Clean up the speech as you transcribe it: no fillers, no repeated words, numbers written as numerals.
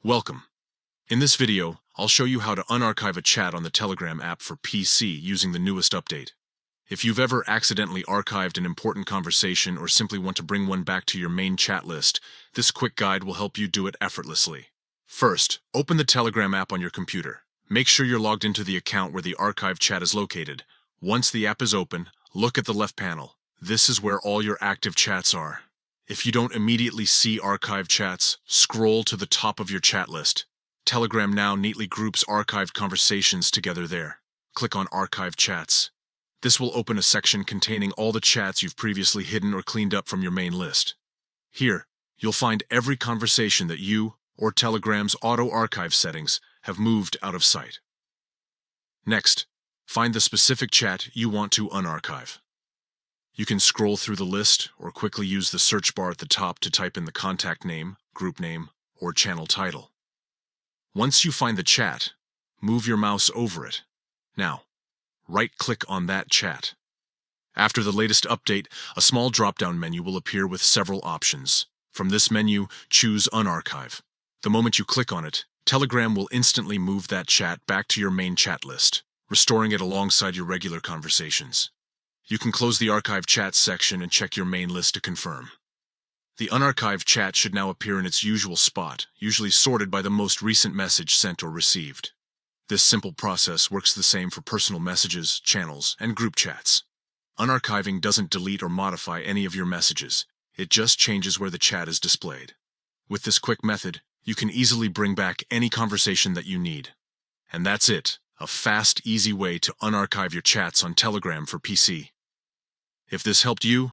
Welcome. In this video, I'll show you how to unarchive a chat on the Telegram app for PC using the newest update. If you've ever accidentally archived an important conversation or simply want to bring one back to your main chat list, this quick guide will help you do it effortlessly. First, open the Telegram app on your computer. Make sure you're logged into the account where the archive chat is located. Once the app is open, look at the left panel. This is where all your active chats are. If you don't immediately see archive chats, scroll to the top of your chat list. Telegram now neatly groups archived conversations together there. Click on Archive Chats. This will open a section containing all the chats you've previously hidden or cleaned up from your main list. Here, you'll find every conversation that you, or Telegram's auto-archive settings, have moved out of sight. Next, find the specific chat you want to unarchive. You can scroll through the list or quickly use the search bar at the top to type in the contact name, group name, or channel title. Once you find the chat, move your mouse over it. Now, right-click on that chat. After the latest update, a small drop-down menu will appear with several options. From this menu, choose Unarchive. The moment you click on it, Telegram will instantly move that chat back to your main chat list, restoring it alongside your regular conversations. You can close the Archive Chats section and check your main list to confirm. The unarchived chat should now appear in its usual spot, usually sorted by the most recent message sent or received. This simple process works the same for personal messages, channels, and group chats. Unarchiving doesn't delete or modify any of your messages. It just changes where the chat is displayed. With this quick method, you can easily bring back any conversation that you need. And that's it, a fast, easy way to unarchive your chats on Telegram for PC. If this helped you,